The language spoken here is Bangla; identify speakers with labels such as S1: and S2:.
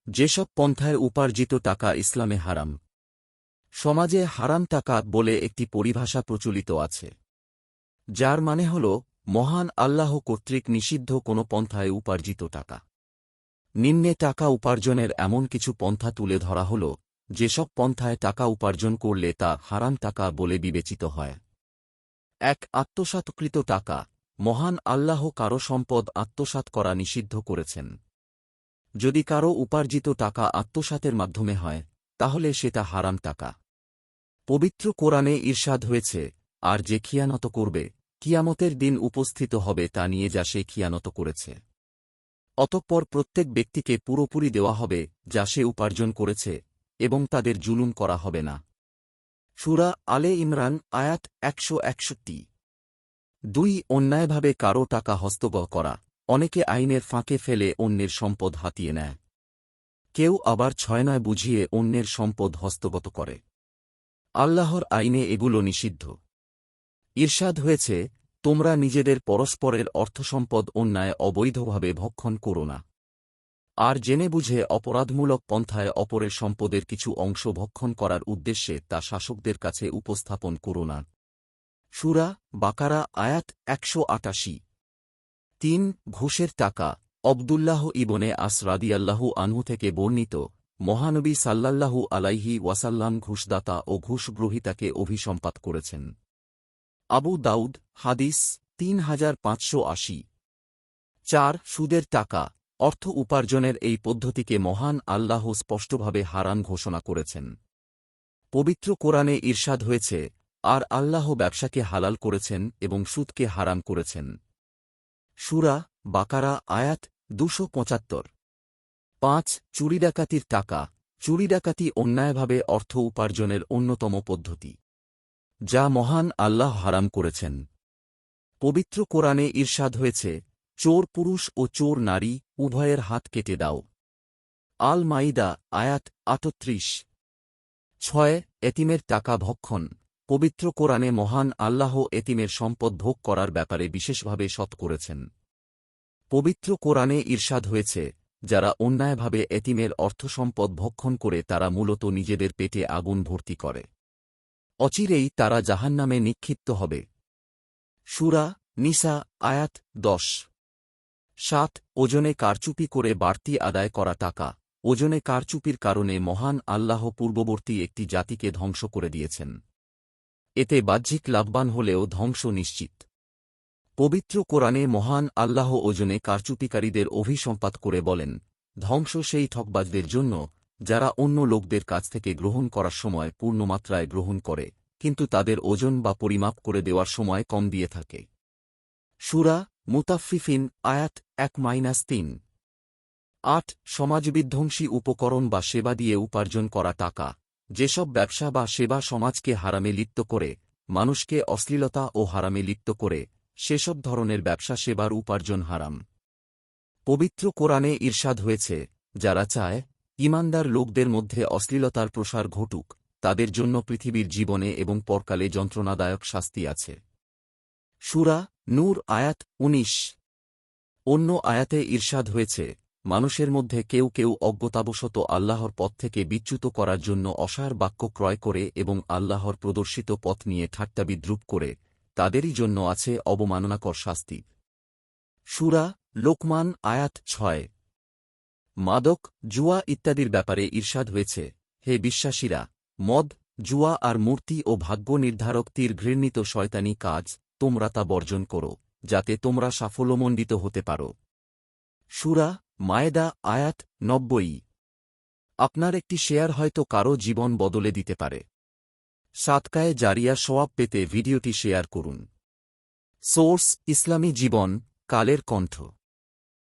S1: যেসব পন্থায় উপার্জিত টাকা ইসলামে হারাম। সমাজে হারাম টাকা বলে একটি পরিভাষা প্রচলিত আছে, যার মানে হল মহান আল্লাহ কর্তৃক নিষিদ্ধ কোনো পন্থায় উপার্জিত টাকা। নিম্নে টাকা উপার্জনের এমন কিছু পন্থা তুলে ধরা হল, যেসব পন্থায় টাকা উপার্জন করলে তা হারাম টাকা বলে বিবেচিত হয়। ১. আত্মসাৎকৃত টাকা। মহান আল্লাহ কারো সম্পদ আত্মসাৎ করা নিষিদ্ধ করেছেন। যদি কারো উপার্জিত টাকা আত্মসাতের মাধ্যমে হয়, তাহলে সেটা হারাম টাকা। পবিত্র কোরআনে ইরশাদ হয়েছে, আর যে খিয়ানত করবে, কিয়ামতের দিন উপস্থিত হবে তা নিয়ে যা সে খিয়ানত করেছে। অতঃপর প্রত্যেক ব্যক্তিকে পুরোপুরি দেওয়া হবে যা সে উপার্জন করেছে, এবং তাদের জুলুম করা হবে না। সূরা আলে ইমরান আয়াত ১৬১। ২. অন্যায়ভাবে কারো টাকা হস্তগত করা। অনেকে আইনের ফাঁকে ফেলে অন্যের সম্পদ হাতিয়ে নেয়। কেউ আবার ছয়নয় বুঝিয়ে অন্যের সম্পদ হস্তগত করে। আল্লাহর আইনে এগুলো নিষিদ্ধ। ইরশাদ হয়েছে, তোমরা নিজেদের পরস্পরের অর্থসম্পদ অন্যায় অবৈধভাবে ভক্ষণ করো না। আর জেনে বুঝে অপরাধমূলক পন্থায় অপরের সম্পদের কিছু অংশ ভক্ষণ করার উদ্দেশ্যে তা শাসকদের কাছে উপস্থাপন করো না। সূরা বাকারা আয়াত ১৮৮। ৩. ঘুষের টাকা। আব্দুল্লাহ ইবনে আস রাদিয়াল্লাহু আনহু থেকে বর্ণিত, মহানবী সাল্লাল্লাহু আলাইহি ওয়াসাল্লাম ঘুষদাতা ও ঘুষগ্রহীতাকে অভিসম্পাত করেছেন। আবু দাউদ হাদিস ৩৫৮০। ৪. সুদের টাকা। অর্থ উপার্জনের এই পদ্ধতিকে মহান আল্লাহ স্পষ্টভাবে হারাম ঘোষণা করেছেন। পবিত্র কোরআনে ইরশাদ হয়েছে, আর আল্লাহ ব্যবসাকে হালাল করেছেন এবং সুদকে হারাম করেছেন। সূরা বাকারা আয়াত ২৭৫। ৫. চুরি ডাকাতির টাকা। চুরি ডাকাতি অন্যায়ভাবে অর্থ উপার্জনের অন্যতম পদ্ধতি, যা মহান আল্লাহ হারাম করেছেন। পবিত্র কোরআনে ইরশাদ হয়েছে, চোর পুরুষ ও চোর নারী উভয়ের হাত কেটে দাও। আল মাইদা আয়াত ৩৮। ৬. এতিমের টাকা ভক্ষণ। পবিত্র কোরআনে মহান আল্লাহ এতিমের সম্পদ ভোগ করার ব্যাপারে বিশেষভাবে সৎ করেছেন। পবিত্র কোরআনে ইরশাদ হয়েছে, যারা অন্যায়ভাবে এতিমের অর্থসম্পদ ভক্ষণ করে তারা মূলত নিজেদের পেটে আগুন ভর্তি করে। অচিরেই তারা জাহান্নামে নিক্ষিপ্ত হবে। সূরা নিসা আয়াত ১০। ৭. ওজনে কারচুপি করে বাড়তি আদায় করা টাকা। ওজনে কারচুপির কারণে মহান আল্লাহ পূর্ববর্তী একটি জাতিকে ধ্বংস করে দিয়েছেন। এতে বাহ্যিক লাভবান হলেও ধ্বংস নিশ্চিত। পবিত্র কোরআনে মহান আল্লাহ ওজনে কারচুপিকারীদের অভিসম্পাত করে বলেন, ধ্বংস সেই ঠকবাজদের জন্য যারা অন্য লোকদের কাছ থেকে গ্রহণ করার সময় পূর্ণমাত্রায় গ্রহণ করে, কিন্তু তাদের ওজন বা পরিমাপ করে দেওয়ার সময় কম দিয়ে থাকে। সূরা মুতাফফিফিন আয়াত ১-৩। ৮. সমাজবিধ্বংসী উপকরণ বা সেবা দিয়ে উপার্জন করা টাকা। যেসব ব্যবসা বা সেবা সমাজকে হারামে লিপ্ত করে, মানুষকে অশ্লীলতা ও হারামে লিপ্ত করে, সেসব ধরনের ব্যবসা সেবার উপার্জন হারাম। পবিত্র কোরআনে ইরশাদ হয়েছে, যারা চায় ঈমানদার লোকদের মধ্যে অশ্লীলতার প্রসার ঘটুক, তাদের জন্য পৃথিবীর জীবনে এবং পরকালে যন্ত্রণাদায়ক শাস্তি আছে। সূরা নূর আয়াত ১৯। অন্য আয়াতে ইরশাদ হয়েছে, মানুষের মধ্যে কেউ কেউ অজ্ঞতাবশত আল্লাহর পথ থেকে বিচ্যুত করার জন্য অসার বাক্য ক্রয় করে এবং আল্লাহর প্রদর্শিত পথ নিয়ে ঠাট্টা বিদ্রূপ করে, তাদেরই জন্য আছে অবমাননাকর শাস্তি। সূরা লোকমান আয়াত ৬। মাদক, জুয়া ইত্যাদির ব্যাপারে ইরশাদ হয়েছে, হে বিশ্বাসীরা, মদ, জুয়া আর মূর্তি ও ভাগ্য নির্ধারক তীর ঘৃণিত শয়তানি কাজ, তোমরা তা বর্জন করো, যাতে তোমরা সাফল্যমণ্ডিত হতে পারো। সূরা মায়েদা আয়াত ৯০। আপনার একটি শেয়ার হয়তো কারো জীবন বদলে দিতে পারে। সাদকায়ে জারিয়া সওয়াব পেতে ভিডিওটি শেয়ার করুন। সোর্স ইসলামী জীবন, কালের কণ্ঠ।